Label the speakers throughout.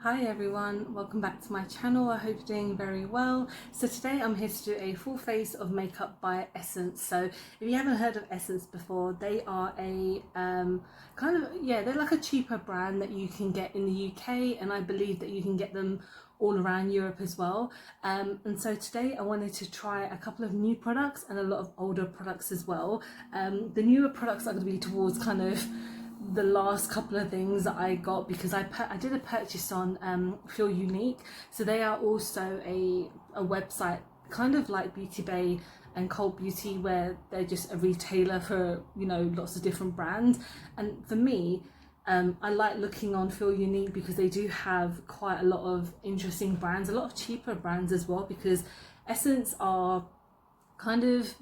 Speaker 1: Hi everyone, welcome back to my channel. I hope you're doing very well. So today I'm here to do a full face of makeup by Essence. So if you haven't heard of Essence before, they are a they're like a cheaper brand that you can get in the UK, and I believe that you can get them all around Europe as well. And so today I wanted to try a couple of new products and a lot of older products as well. The newer products are going to be towards kind of the last couple of things that I got, because I did a purchase on Feel Unique. So they are also a website kind of like Beauty Bay and Cult Beauty, where they're just a retailer for, you know, lots of different brands. And for me, I like looking on Feel Unique because they do have quite a lot of interesting brands, a lot of cheaper brands as well, because Essence are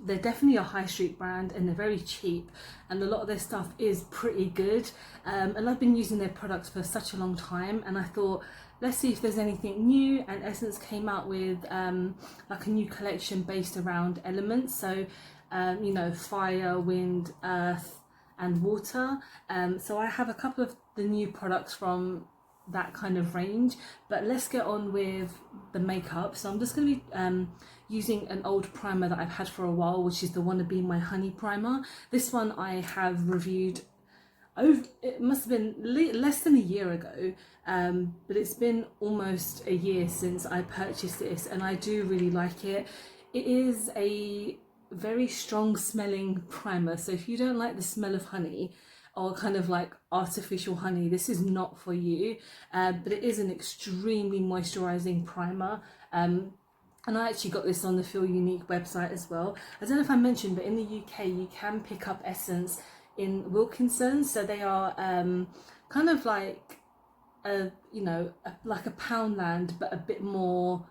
Speaker 1: they're definitely a high street brand and they're very cheap, and a lot of their stuff is pretty good, and I've been using their products for such a long time, and I thought, let's see if there's anything new. And Essence came out with like a new collection based around elements, so you know, fire, wind, earth and water. So I have a couple of the new products from that kind of range, but let's get on with the makeup. So I'm just going to be using an old primer that I've had for a while, which is the Wannabe My Honey primer. This one I have reviewed it must have been less than a year ago, but it's been almost a year since I purchased this, and I do really like it. It is a very strong smelling primer, so if you don't like the smell of honey or kind of like artificial honey, this is not for you. But it is an extremely moisturizing primer. And I actually got this on the Feel Unique website as well. I don't know if I mentioned, but in the UK you can pick up Essence in Wilkinson's. So they are kind of like like a Poundland, but a bit more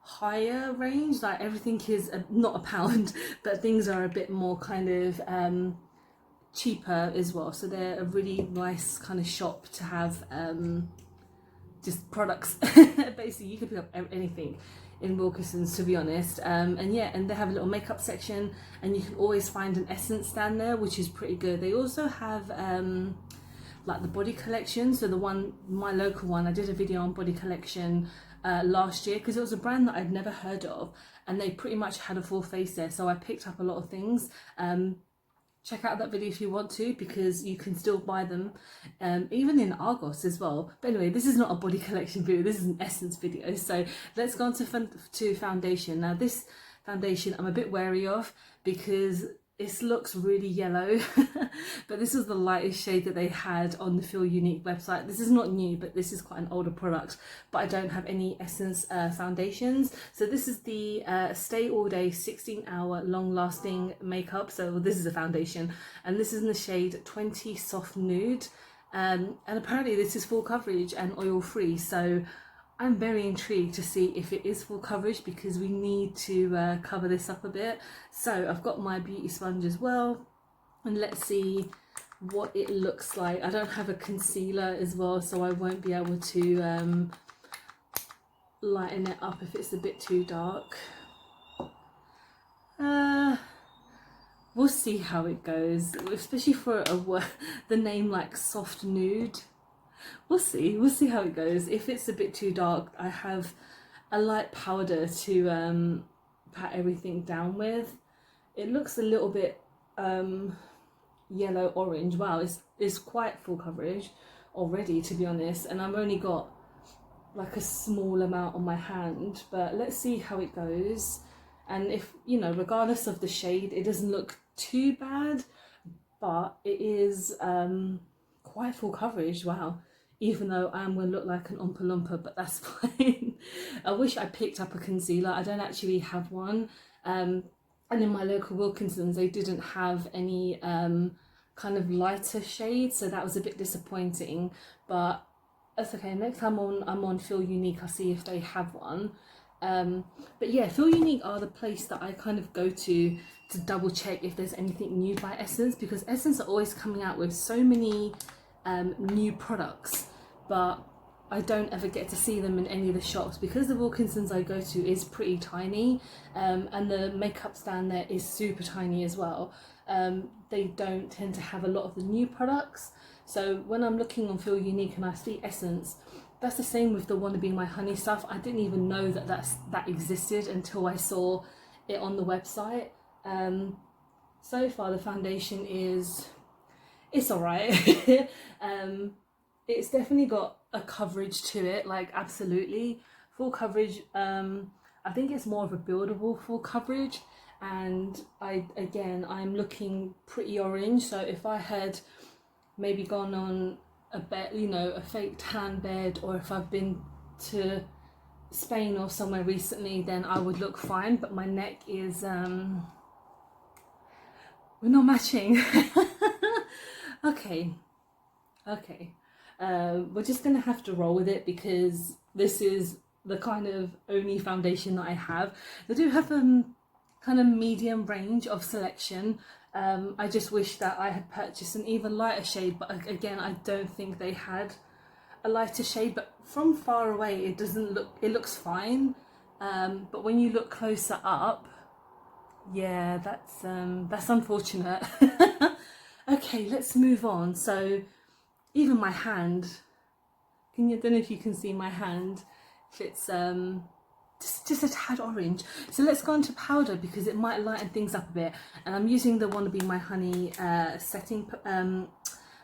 Speaker 1: higher range. Like everything is not a pound, but things are a bit more kind of cheaper as well. So they're a really nice kind of shop to have just products. Basically you can pick up anything in Wilkinson's, to be honest. And yeah, and they have a little makeup section, and you can always find an Essence stand there, which is pretty good. They also have like the body collection. So my local one, I did a video on body collection last year, because it was a brand that I'd never heard of, and they pretty much had a full face there, so I picked up a lot of things. Check out that video if you want to, because you can still buy them even in Argos as well. But anyway, this is not a body collection video, this is an Essence video. So let's go on to foundation. Now this foundation I'm a bit wary of, because it looks really yellow, but this is the lightest shade that they had on the Feel Unique website. This is not new, but this is quite an older product, but I don't have any Essence foundations. So this is the Stay All Day 16-hour long lasting makeup. So this is a foundation, and this is in the shade 20 Soft Nude, and apparently this is full coverage and oil free. So I'm very intrigued to see if it is full coverage, because we need to cover this up a bit. So I've got my beauty sponge as well, and let's see what it looks like. I don't have a concealer as well, so I won't be able to lighten it up if it's a bit too dark. We'll see how it goes, especially for the name like Soft Nude. We'll see how it goes. If it's a bit too dark, I have a light powder to pat everything down with. It looks a little bit yellow orange. Wow, it's quite full coverage already, to be honest, and I've only got like a small amount on my hand, but let's see how it goes. And if, you know, regardless of the shade, it doesn't look too bad, but it is quite full coverage. Wow. Even though I'm going to look like an Oompa Loompa, but that's fine. I wish I picked up a concealer. I don't actually have one. And in my local Wilkinson's, they didn't have any kind of lighter shades, so that was a bit disappointing. But that's okay. Next time I'm on Feel Unique, I'll see if they have one. But yeah, Feel Unique are the place that I kind of go to double check if there's anything new by Essence, because Essence are always coming out with so many new products, but I don't ever get to see them in any of the shops, because the Wilkinson's I go to is pretty tiny, and the makeup stand there is super tiny as well. They don't tend to have a lot of the new products, so when I'm looking on Feel Unique and I see Essence, that's the same with the Wanna Be My Honey stuff. I didn't even know that that existed until I saw it on the website. So far the foundation it's alright. It's definitely got a coverage to it, like absolutely full coverage. I think it's more of a buildable full coverage, and I'm looking pretty orange. So if I had maybe gone on a bed, you know, a fake tan bed, or if I've been to Spain or somewhere recently, then I would look fine. But my neck is we're not matching. okay we're just gonna have to roll with it, because this is the kind of only foundation that I have. They do have kind of medium range of selection. I just wish that I had purchased an even lighter shade, but again, I don't think they had a lighter shade. But from far away it looks fine, but when you look closer up, yeah, that's unfortunate. Okay, let's move on. So even my hand, I don't know if you can see my hand, if it's just a tad orange. So let's go on to powder, because it might lighten things up a bit. And I'm using the Wanna Be My Honey setting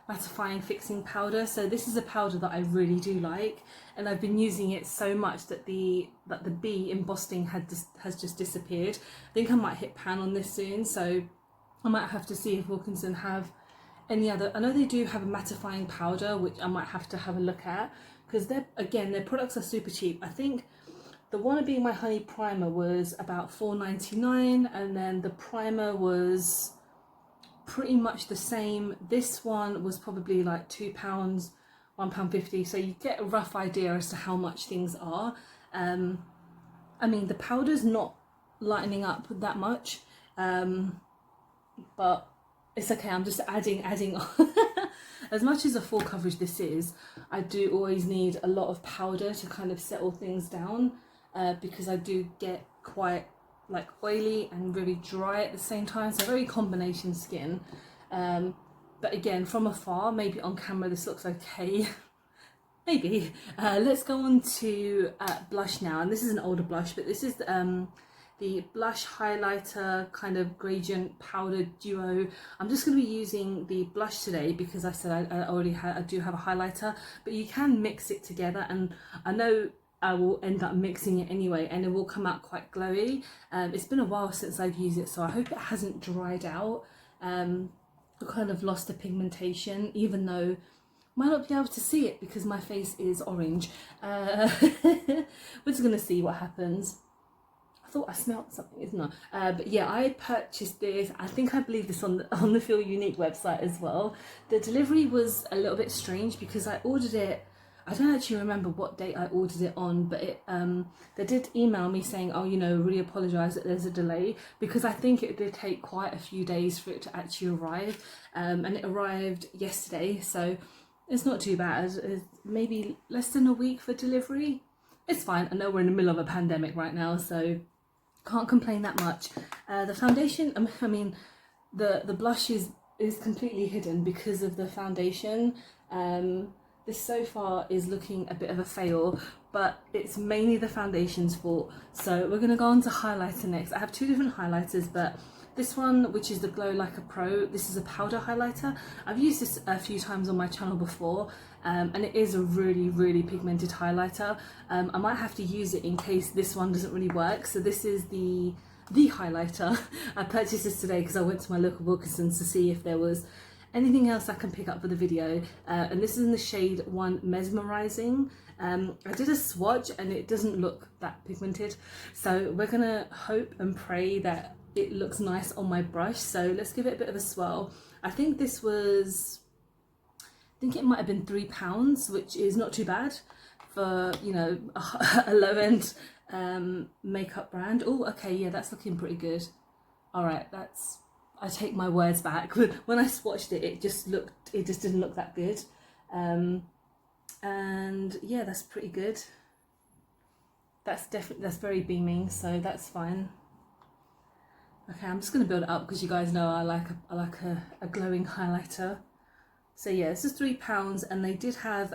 Speaker 1: mattifying fixing powder. So this is a powder that I really do like, and I've been using it so much that the B embossing has just disappeared. I think I might hit pan on this soon, so I might have to see if Wilkinson have any other. I know they do have a mattifying powder, which I might have to have a look at, because their products are super cheap. I think the Wanna Be My Honey primer was about $4.99, and then the primer was pretty much the same. This one was probably like £2, £1.50, so you get a rough idea as to how much things are. I mean, the powder's not lightening up that much, but it's okay. I'm just adding on. As much as a full coverage this is, I do always need a lot of powder to kind of settle things down, because I do get quite like oily and really dry at the same time, so very combination skin. But again, from afar, maybe on camera this looks okay. Maybe. Let's go on to blush now, and this is an older blush, but this is the blush highlighter kind of gradient powder duo. I'm just going to be using the blush today because I said I do have a highlighter, but you can mix it together, and I know I will end up mixing it anyway, and it will come out quite glowy. It's been a while since I've used it, so I hope it hasn't dried out. I kind of lost the pigmentation, even though I might not be able to see it because my face is orange. We're just gonna see what happens. I thought I smelled something, isn't it? But yeah, I purchased this. I believe this on the Feel Unique website as well. The delivery was a little bit strange because I ordered it. I don't actually remember what date I ordered it on, but they did email me saying, oh, you know, really apologise that there's a delay, because I think it did take quite a few days for it to actually arrive, and it arrived yesterday, so it's not too bad. It's maybe less than a week for delivery. It's fine. I know we're in the middle of a pandemic right now, so can't complain that much. The foundation, I mean, the blush is completely hidden because of the foundation. This so far is looking a bit of a fail, but it's mainly the foundation's fault. So we're going to go on to highlighter next. I have two different highlighters, but this one, which is the Glow Like a Pro, this is a powder highlighter. I've used this a few times on my channel before, and it is a really, really pigmented highlighter. I might have to use it in case this one doesn't really work. So this is the highlighter. I purchased this today because I went to my local Wilkinson's to see if there was anything else I can pick up for the video, and this is in the shade 1 Mesmerizing. I did a swatch and it doesn't look that pigmented, so we're gonna hope and pray that it looks nice on my brush. So let's give it a bit of a swirl. I think this was, it might have been £3, which is not too bad for, you know, a low-end makeup brand. Oh, okay, yeah, that's looking pretty good. All right, I take my words back. When I swatched it, it just didn't look that good. And yeah, that's pretty good. That's very beaming, so that's fine. Okay, I'm just gonna build it up because you guys know I like a glowing highlighter. So yeah, this is £3, and they did have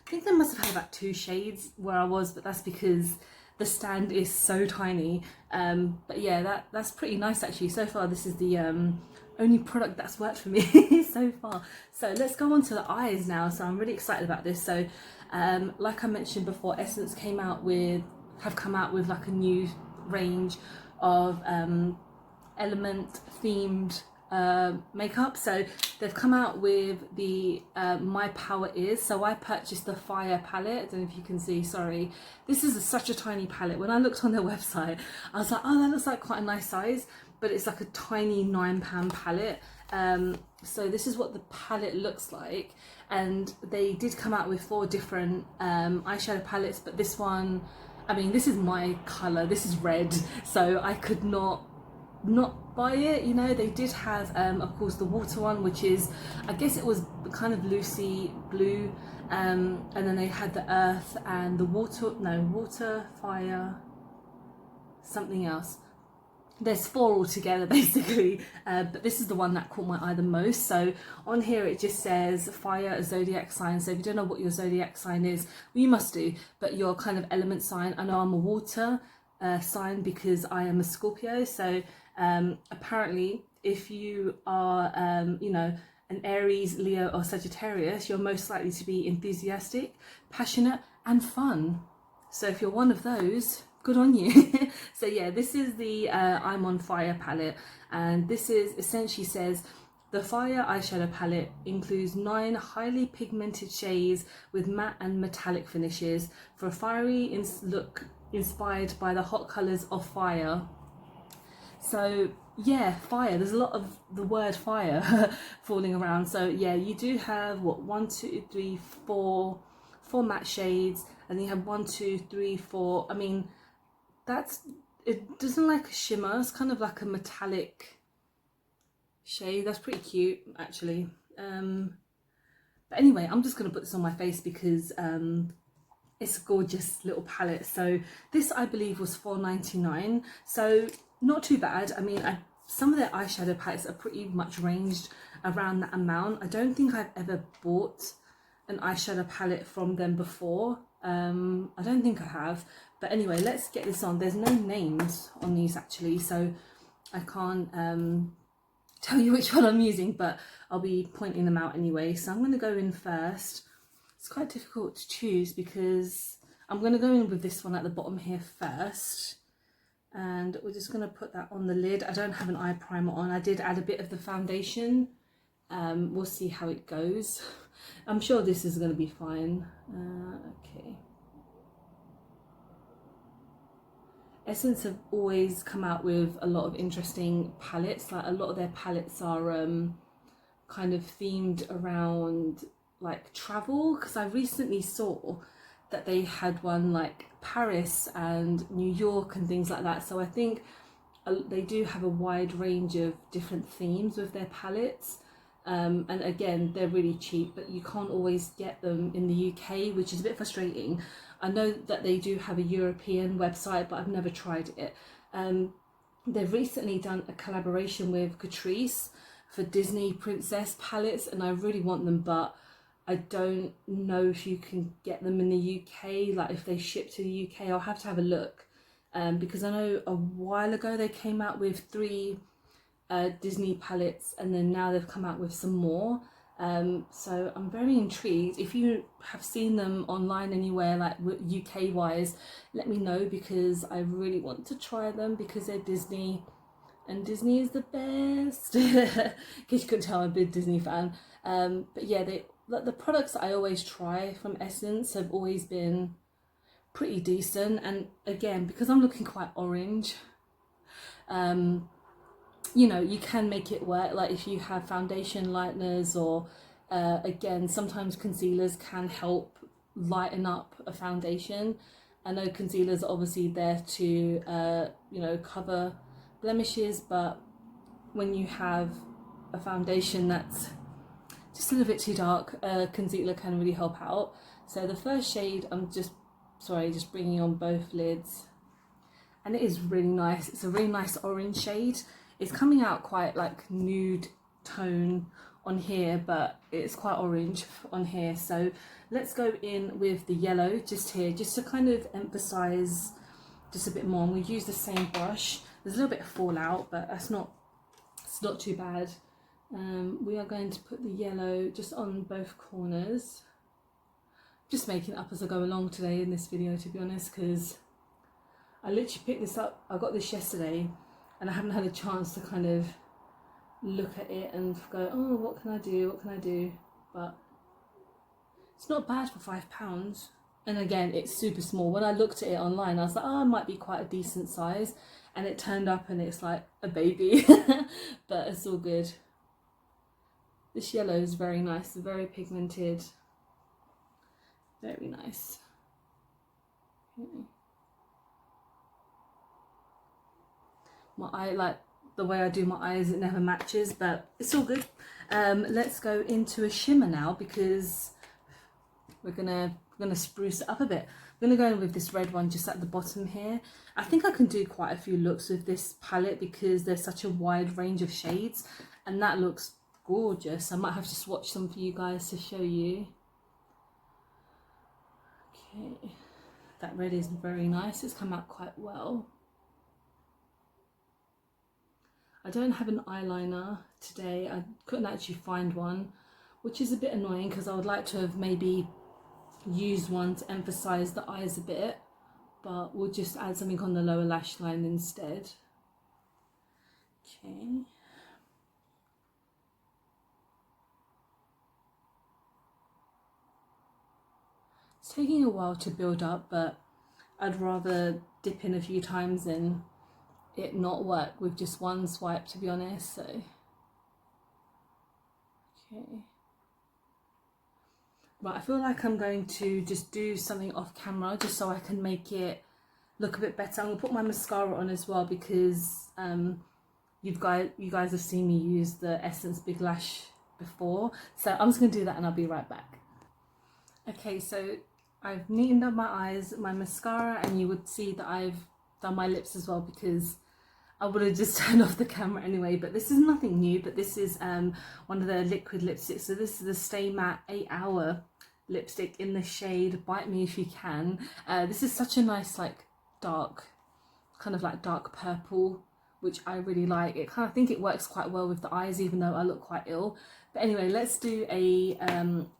Speaker 1: I think they must have had about 2 shades where I was, but that's because the stand is so tiny. But yeah, that's pretty nice actually. So far this is the only product that's worked for me so far. So let's go on to the eyes now. So I'm really excited about this. So like I mentioned before, Essence have come out with like a new range of element themed makeup. So they've come out with the My Power Is. So I purchased the Fire palette. I don't know if you can see, sorry. This is such a tiny palette. When I looked on their website, I was like, oh, that looks like quite a nice size, but it's like a tiny £9 palette. So this is what the palette looks like. And they did come out with 4 different eyeshadow palettes, but this one, I mean, this is my colour, this is red, so I could not buy it, you know. They did have of course the water one, which is, I guess it was kind of Lucy blue, and then they had the earth and the water, fire, something else. There's 4 altogether basically, but this is the one that caught my eye the most. So on here it just says fire, a zodiac sign. So if you don't know what your zodiac sign is, well, you must do, but your kind of element sign. I know I'm a water sign because I am a Scorpio. So apparently if you are you know, an Aries, Leo or Sagittarius, you're most likely to be enthusiastic, passionate and fun. So if you're one of those, good on you. So yeah, this is the I'm on Fire palette, and this is essentially says the Fire eyeshadow palette includes 9 highly pigmented shades with matte and metallic finishes for a fiery look inspired by the hot colours of fire. So yeah, fire, there's a lot of the word fire falling around. So yeah, you do have what, 1, 2, 3, 4 matte shades, and then you have 1, 2, 3, 4. I mean, it doesn't like a shimmer, it's kind of like a metallic shade. That's pretty cute actually. But anyway, I'm just gonna put this on my face because it's a gorgeous little palette. So this, I believe, was $4.99, so not too bad. I mean, some of their eyeshadow palettes are pretty much ranged around that amount. I don't think I've ever bought an eyeshadow palette from them before. I don't think I have, but anyway, let's get this on. There's no names on these actually, so I can't tell you which one I'm using, but I'll be pointing them out anyway. So I'm going to go in first. It's quite difficult to choose because I'm going to go in with this one at the bottom here first, and we're just going to put that on the lid. I don't have an eye primer on. I did add a bit of the foundation. We'll see how it goes. I'm sure this is going to be fine. Okay. Essence have always come out with a lot of interesting palettes. Like a lot of their palettes are kind of themed around like travel, because I recently saw that they had one like Paris and New York and things like that. So I think they do have a wide range of different themes with their palettes. And again, they're really cheap, but you can't always get them in the UK, which is a bit frustrating. I know that they do have a European website, but I've never tried it. They've recently done a collaboration with Catrice for Disney princess palettes, and I really want them, but I don't know if you can get them in the UK, like if they ship to the UK. I'll have to have a look, because I know a while ago they came out with 3 Disney palettes, and then now they've come out with some more. So I'm very intrigued. If you have seen them online anywhere, like UK wise, let me know, because I really want to try them because they're Disney and Disney is the best. In case you couldn't tell, I'm a big Disney fan. But yeah, the products I always try from Essence have always been pretty decent. And again, because I'm looking quite orange, you know, you can make it work. Like if you have foundation lighteners, or again, sometimes concealers can help lighten up a foundation. I know concealers are obviously there to you know, cover blemishes, but when you have a foundation that's just a little bit too dark, concealer can really help out. So the first shade, I'm just bringing on both lids, and it is really nice. It's a really nice orange shade. It's coming out quite like nude tone on here, but it's quite orange on here. So let's go in with the yellow just here, just to kind of emphasize just a bit more. And we use the same brush. There's a little bit of fallout, but it's not too bad. We are going to put the yellow just on both corners. Just making it up as I go along today in this video, to be honest, because I literally picked this up. I got this yesterday and I haven't had a chance to kind of look at it and go, oh, what can I do, but it's not bad for £5. And again, it's super small. When I looked at it online, I was like, oh, it might be quite a decent size, and it turned up and it's like a baby. But it's all good. This yellow is very nice, very pigmented, very nice. My eye, like the way I do my eyes, it never matches, but it's all good. Let's go into a shimmer now, because we're gonna spruce it up a bit. I'm gonna go in with this red one just at the bottom here. I think I can do quite a few looks with this palette because there's such a wide range of shades, and that looks gorgeous. I might have to swatch some for you guys to show you. Okay, that red is very nice. It's come out quite well. I don't have an eyeliner today. I couldn't actually find one, which is a bit annoying because I would like to have maybe used one to emphasize the eyes a bit, but we'll just add something on the lower lash line instead. Okay. It's taking a while to build up, but I'd rather dip in a few times than it not work with just one swipe, to be honest. So okay, right, I feel like I'm going to just do something off camera just so I can make it look a bit better. I'm gonna put my mascara on as well because you guys have seen me use the Essence Big Lash before, so I'm just gonna do that and I'll be right back. Okay, so I've neatened up my eyes, my mascara, and you would see that I've done my lips as well because I would have just turned off the camera anyway. But this is nothing new, but this is one of the liquid lipsticks. So this is the Stay Matte 8 Hour lipstick in the shade Bite Me If You Can. This is such a nice, like, dark, kind of like dark purple, which I really like. It kind of, I think it works quite well with the eyes, even though I look quite ill. But anyway, let's do a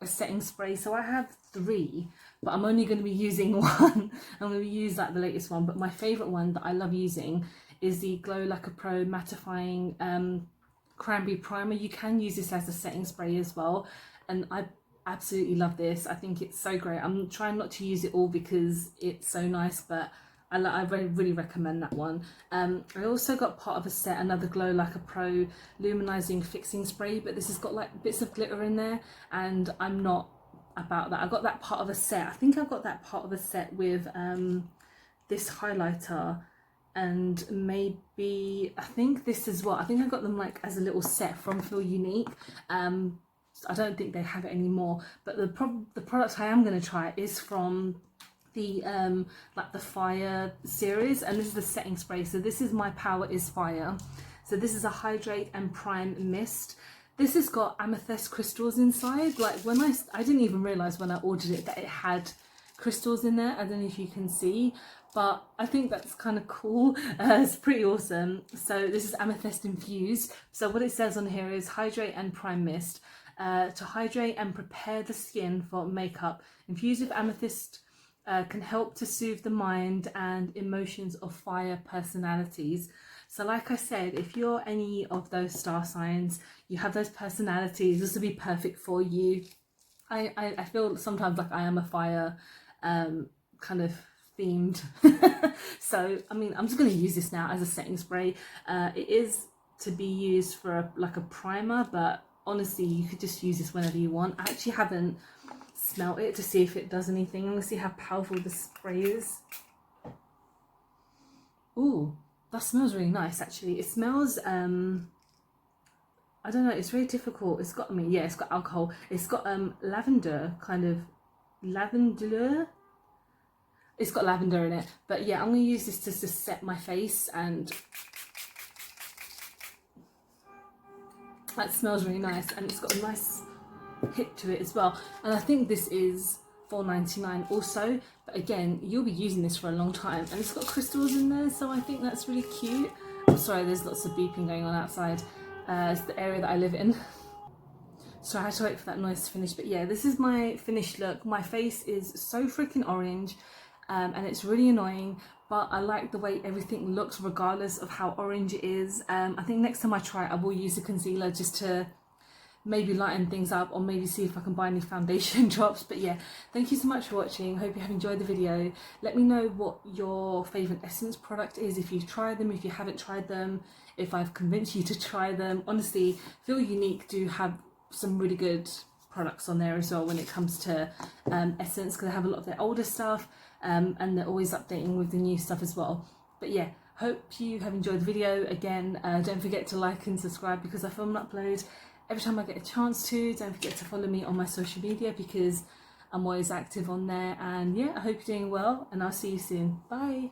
Speaker 1: setting spray. So I have 3, but I'm only going to be using one. I'm going to use like the latest one, but my favourite one that I love using is the Glow Like a Pro Mattifying Cranberry Primer. You can use this as a setting spray as well, and I absolutely love this. I think it's so great. I'm trying not to use it all because it's so nice, but I really recommend that one. I also got part of a set, another Glow Like a Pro Luminizing Fixing Spray, but this has got like bits of glitter in there, and I'm not about that. I got that part of a set. I think I got that part of a set with this highlighter, and maybe I think this as well. I think I got them like as a little set from Feel Unique. I don't think they have it anymore, but the product I am going to try is from the like the Fire series, and this is the setting spray. So this is My Power Is Fire. So this is a hydrate and prime mist. This has got amethyst crystals inside. Like when I didn't even realize when I ordered it that it had crystals in there. I don't know if you can see, but I think that's kind of cool. It's pretty awesome. So this is amethyst infused. So what it says on here is hydrate and prime mist to hydrate and prepare the skin for makeup. Infused with amethyst can help to soothe the mind and emotions of fire personalities. So like I said, if you're any of those star signs, you have those personalities, this will be perfect for you. I feel sometimes like I am a fire kind of themed. So I mean, I'm just going to use this now as a setting spray. It is to be used for like a primer, but honestly you could just use this whenever you want. I actually haven't smelt it to see if it does anything. I'm going to see how powerful the spray is. Ooh, that smells really nice actually. It smells I don't know, it's very difficult. It's got, I mean, yeah, it's got alcohol. It's got lavender, kind of lavender. It's got lavender in it. But yeah, I'm going to use this to just set my face, and That smells really nice, and it's got a nice hit to it as well. And I think this is $4.99 also, but again, you'll be using this for a long time, and it's got crystals in there, so I think that's really cute. I'm sorry, there's lots of beeping going on outside. It's the area that I live in. So I had to wait for that noise to finish, but yeah, this is my finished look. My face is so freaking orange, and it's really annoying, but I like the way everything looks regardless of how orange it is. I think next time I try it, I will use a concealer just to maybe lighten things up, or maybe see if I can buy any foundation drops. But yeah, thank you so much for watching. Hope you have enjoyed the video. Let me know what your favourite Essence product is, if you've tried them, if you haven't tried them, if I've convinced you to try them. Honestly, Feel Unique do have some really good products on there as well when it comes to Essence, because they have a lot of their older stuff, and they're always updating with the new stuff as well. But yeah, hope you have enjoyed the video. Again, don't forget to like and subscribe, because I film and upload every time I get a chance to. Don't forget to follow me on my social media, because I'm always active on there. And yeah, I hope you're doing well, and I'll see you soon. Bye.